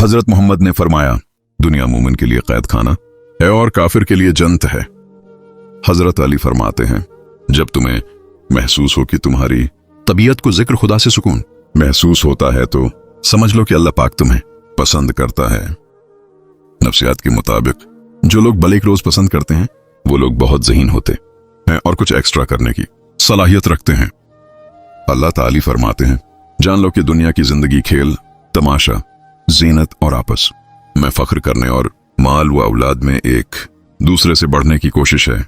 हजरत मोहम्मद ने फरमाया, दुनिया मोमिन के लिए कैद खाना है और काफिर के लिए जन्नत है। हजरत अली फरमाते हैं, जब तुम्हें महसूस हो कि तुम्हारी तबीयत को जिक्र खुदा से सुकून महसूस होता है तो समझ लो कि अल्लाह पाक तुम्हें पसंद करता है। नफ्सियात के मुताबिक जो लोग भले रोज पसंद करते हैं वो लोग बहुत ज़हीन होते हैं और कुछ एक्स्ट्रा करने की सलाहियत रखते हैं। अल्लाह ताली फरमाते हैं, जान लो कि दुनिया की जिंदगी खेल, तमाशा, जीनत और आपस में फख्र करने और माल व औलाद में एक दूसरे से बढ़ने की कोशिश है।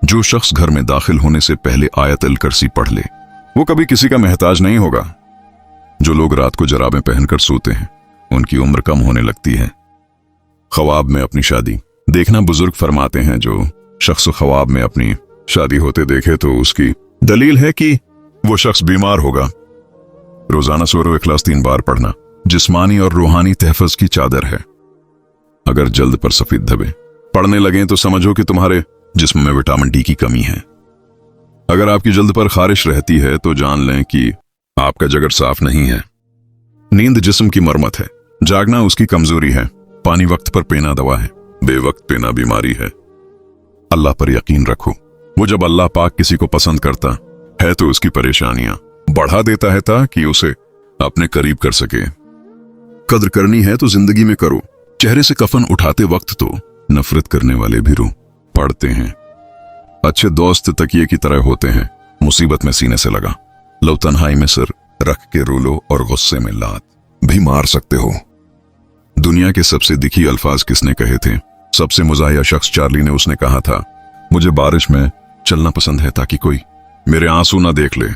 जो शख्स घर में दाखिल होने से पहले आयत अल कुर्सी पढ़ ले वो कभी किसी का मोहताज नहीं होगा। जो लोग रात को जराबें पहनकर सोते हैं उनकी उम्र कम होने लगती है। ख्वाब में अपनी शादी देखना, बुजुर्ग फरमाते हैं, जो शख्स ख्वाब में अपनी शादी होते देखे तो उसकी दलील है कि वो शख्स बीमार होगा। रोजाना सूरह इखलास 3 बार पढ़ना जिस्मानी और रूहानी तहफ़्फ़ुज़ की चादर है। अगर जल्द पर सफेद धब्बे पड़ने लगें तो समझो कि तुम्हारे जिस्म में विटामिन डी की कमी है। अगर आपकी जल्द पर खारिश रहती है तो जान लें कि आपका जिगर साफ नहीं है। नींद जिस्म की मरम्मत है, जागना उसकी कमजोरी है। पानी वक्त पर पीना दवा है, बेवक्त पीना बीमारी है। अल्लाह पर यकीन रखो, वो जब अल्लाह पाक किसी को पसंद करता है तो उसकी परेशानियां बढ़ा देता है ताकि उसे अपने करीब कर सके। कद्र करनी है तो जिंदगी में करो। चेहरे से कफन उठाते वक्त तो नफरत करने वाले भी रो पड़ते हैं। अच्छे दोस्त तकिए की तरह होते हैं, मुसीबत में सीने से लगा लो, तन्हाई में सिर रख के रो लो और गुस्से में लात भी मार सकते हो। दुनिया के सबसे दिखी अल्फाज किसने कहे थे? सबसे मुजाहिया शख्स चार्ली ने। उसने कहा था, मुझे बारिश में चलना पसंद है ताकि कोई मेरे आंसू ना देख ले।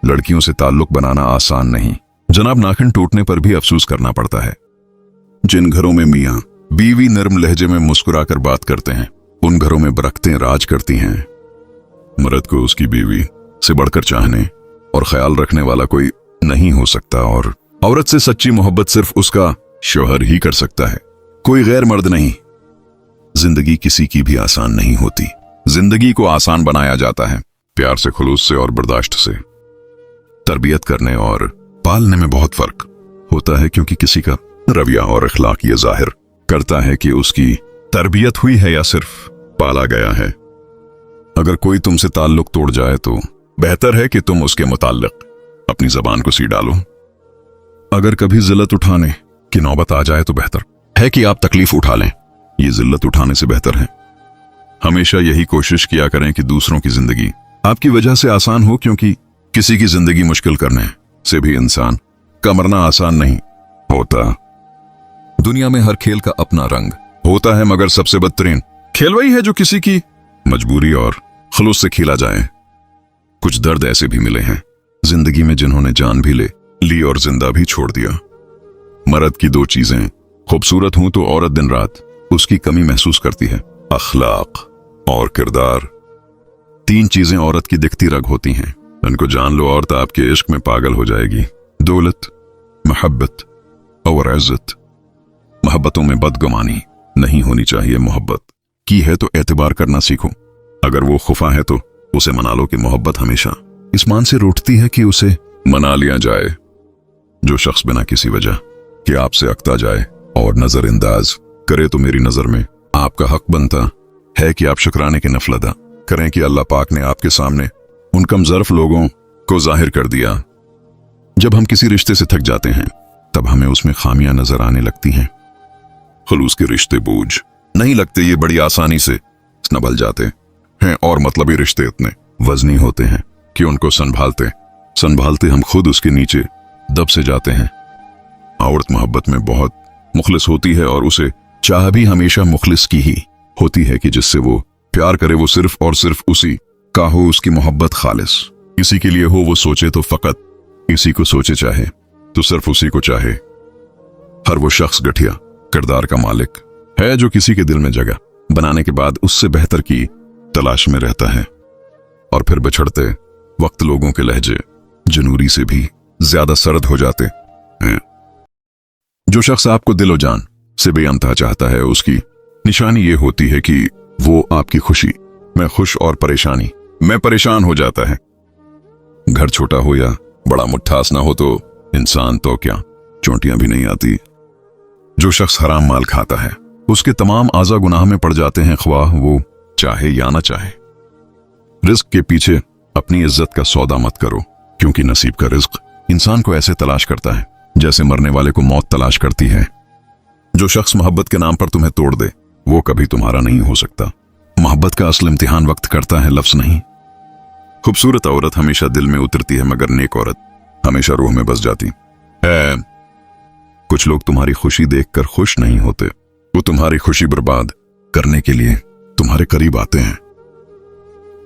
लड़कियों से ताल्लुक बनाना आसान नहीं, जनाब नाखून टूटने पर भी अफसोस करना पड़ता है। जिन घरों में मियाँ बीवी नर्म लहजे में मुस्कुराकर बात करते हैं उन घरों में बरकतें राज करती हैं। मर्द को उसकी बीवी से बढ़कर चाहने और ख्याल रखने वाला कोई नहीं हो सकता और औरत से सच्ची मोहब्बत सिर्फ उसका शौहर ही कर सकता है, कोई गैर मर्द नहीं। जिंदगी किसी की भी आसान नहीं होती। जिंदगी को आसान बनाया जाता है प्यार से, खुलूस से और बर्दाश्त से। तरबियत करने और पालने में बहुत फर्क होता है, क्योंकि किसी का रवैया और अखलाक ये जाहिर करता है कि उसकी तरबियत हुई है या सिर्फ पाला गया है। अगर कोई तुमसे ताल्लुक तोड़ जाए तो बेहतर है कि तुम उसके मुताल्लिक अपनी जबान को सी डालो। अगर कभी जिल्लत उठाने की नौबत आ जाए तो बेहतर है कि आप तकलीफ उठा लें। ये जिल्लत उठाने से बेहतर है। हमेशा यही कोशिश किया करें कि दूसरों की जिंदगी आपकी वजह से आसान हो, क्योंकि किसी की जिंदगी मुश्किल करने से भी इंसान का मरना आसान नहीं होता। दुनिया में हर खेल का अपना रंग होता है, मगर सबसे बदतरीन खेल वही है जो किसी की मजबूरी और खुलूस से खेला जाए। कुछ दर्द ऐसे भी मिले हैं जिंदगी में जिन्होंने जान भी ले ली और जिंदा भी छोड़ दिया। मर्द की 2 चीजें खूबसूरत हूं तो औरत दिन रात उसकी कमी महसूस करती है, अखलाक और किरदार। 3 चीजें औरत की दिखती रग होती हैं, उनको जान लो औरत आपके इश्क में पागल हो जाएगी। दौलत, मोहब्बत और इज्जत। मोहब्बतों में बदगुमानी नहीं होनी चाहिए। मोहब्बत की है तो एतबार करना सीखो। अगर वो खुफा है तो उसे मना लो कि मोहब्बत हमेशा इस मान से रूठती है कि उसे मना लिया जाए। जो शख्स बिना किसी वजह कि आपसे अकता जाए और नजरअंदाज करे तो मेरी नजर में आपका हक बनता है कि आप शुक्राने की नफल अदा करें कि अल्लाह पाक ने आपके सामने उन कमजोर लोगों को जाहिर कर दिया। जब हम किसी रिश्ते से थक जाते हैं तब हमें उसमें खामियां नजर आने लगती हैं। खुलूस के रिश्ते बोझ नहीं लगते, ये बड़ी आसानी से संभल जाते हैं और मतलबी रिश्ते इतने वजनी होते हैं कि उनको संभालते हम खुद उसके नीचे दब से जाते हैं। औरत मोहब्बत में बहुत मुखलिस होती है और उसे चाह भी हमेशा मुखलिस की ही होती है कि जिससे वो प्यार करे वो सिर्फ और सिर्फ उसी का हो। उसकी मोहब्बत खालिस इसी के लिए हो, वो सोचे तो फकत इसी को सोचे, चाहे तो सिर्फ उसी को चाहे। हर वो शख्स गठिया किरदार का मालिक है जो किसी के दिल में जगह बनाने के बाद उससे बेहतर की तलाश में रहता है और फिर बिछड़ते वक्त लोगों के लहजे जनूरी से भी ज्यादा सर्द हो जाते हैं। जो शख्स आपको दिलो जान से बेअंतहा चाहता है उसकी निशानी ये होती है कि वो आपकी खुशी में खुश और परेशानी में परेशान हो जाता है। घर छोटा हो या बड़ा मुट्ठास ना हो तो इंसान तो क्या चोटियां भी नहीं आती। जो शख्स हराम माल खाता है उसके तमाम आज़ा गुनाह में पड़ जाते हैं, ख्वाह वो चाहे या ना चाहे। रिस्क के पीछे अपनी इज्जत का सौदा मत करो, क्योंकि नसीब का रिस्क इंसान को ऐसे तलाश करता है जैसे मरने वाले को मौत तलाश करती है। जो शख्स मोहब्बत के नाम पर तुम्हें तोड़ दे वो कभी तुम्हारा नहीं हो सकता। मोहब्बत का असल इम्तिहान वक्त करता है, लफ्ज नहीं। खूबसूरत औरत हमेशा दिल में उतरती है, मगर नेक औरत हमेशा रूह में बस जाती है। कुछ लोग तुम्हारी खुशी देखकर खुश नहीं होते, वो तुम्हारी खुशी बर्बाद करने के लिए तुम्हारे करीब आते हैं।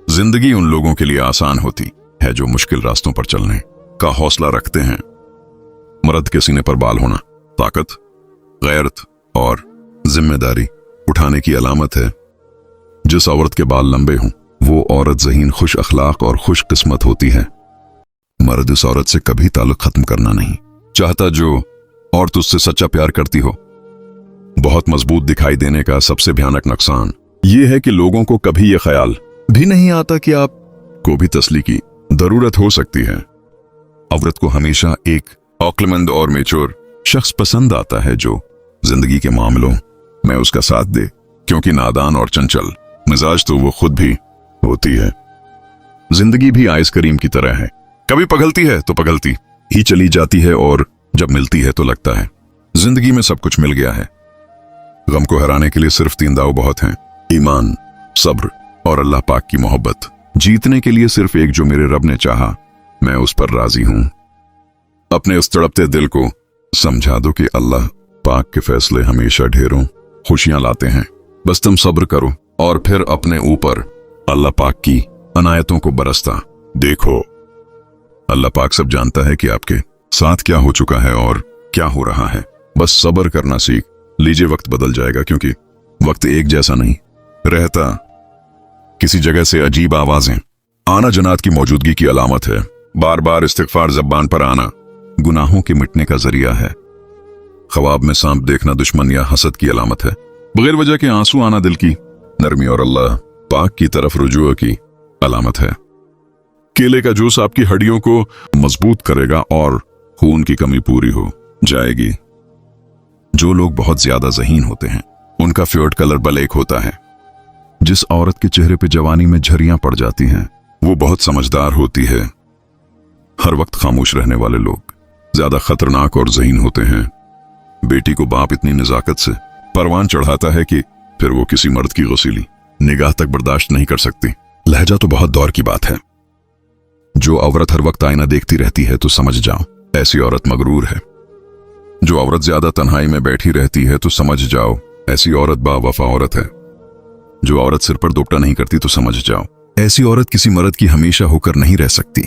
जिंदगी उन लोगों के लिए आसान होती है जो मुश्किल रास्तों पर चलने का हौसला रखते हैं। मर्द के सीने पर बाल होना ताकत, गैरत और जिम्मेदारी उठाने की अलामत है। जिस औरत के बाल लंबे हों वो औरत ज़हीन, खुश अखलाक और खुश किस्मत होती है। मर्द उस औरत से कभी ताल्लुक खत्म करना नहीं चाहता जो औरत उससे सच्चा प्यार करती हो। बहुत मजबूत दिखाई देने का सबसे भयानक नुकसान ये है कि लोगों को कभी ये ख्याल भी नहीं आता कि आप को भी तसल्ली की जरूरत हो सकती है। औरत को हमेशा एक अक्लमंद और मेच्योर शख्स पसंद आता है जो जिंदगी के मामलों में उसका साथ दे, क्योंकि नादान और चंचल मिजाज तो वो खुद भी होती है। जिंदगी भी आइसक्रीम की तरह है, कभी पिघलती है तो पिघलती ही चली जाती है, और जब मिलती है तो लगता है जिंदगी में सब कुछ मिल गया है। गम को हराने के लिए सिर्फ 3 दाव बहुत हैं, ईमान, सब्र और अल्लाह पाक की मोहब्बत। जीतने के लिए सिर्फ एक, जो मेरे रब ने चाहा मैं उस पर राजी हूं। अपने उस तड़पते दिल को समझा दो कि अल्लाह पाक के फैसले हमेशा ढेरों खुशियां लाते हैं। बस तुम सब्र करो और फिर अपने ऊपर अल्लाह पाक की अनायतों को बरसता देखो। अल्लाह पाक सब जानता है कि आपके साथ क्या हो चुका है और क्या हो रहा है। बस सब्र करना सीख लीजिए, वक्त बदल जाएगा, क्योंकि वक्त एक जैसा नहीं रहता। किसी जगह से अजीब आवाजें आना जन्नत की मौजूदगी की अलामत है। बार बार इस्तिग़फ़ार ज़बान पर आना गुनाहों के मिटने का जरिया है। ख्वाब में सांप देखना दुश्मन या हसद की अलामत है। बगैर वजह के आंसू आना दिल की नरमी और अल्लाह पाक की तरफ रुजू की अलामत है। केले का जूस आपकी हड्डियों को मजबूत करेगा और खून की कमी पूरी हो जाएगी। जो लोग बहुत ज्यादा ज़हीन होते हैं उनका फेवरेट कलर ब्लैक होता है। जिस औरत के चेहरे पे जवानी में झरियां पड़ जाती हैं वो बहुत समझदार होती है। हर वक्त खामोश रहने वाले लोग ज्यादा खतरनाक और ज़हीन होते हैं। बेटी को बाप इतनी नजाकत से परवान चढ़ाता है कि फिर वो किसी मर्द की गसीली निगाह तक बर्दाश्त नहीं कर सकती। लहजा तो बहुत दौर की बात है। जो औरत हर वक्त आईना देखती रहती है तो समझ जाओ ऐसी औरत मगरूर है। जो औरत ज्यादा तन्हाई में बैठी रहती है तो समझ जाओ ऐसी औरत बावफा औरत है। जो औरत सिर पर दुपट्टा नहीं करती तो समझ जाओ ऐसी औरत किसी मर्द की हमेशा होकर नहीं रह सकती।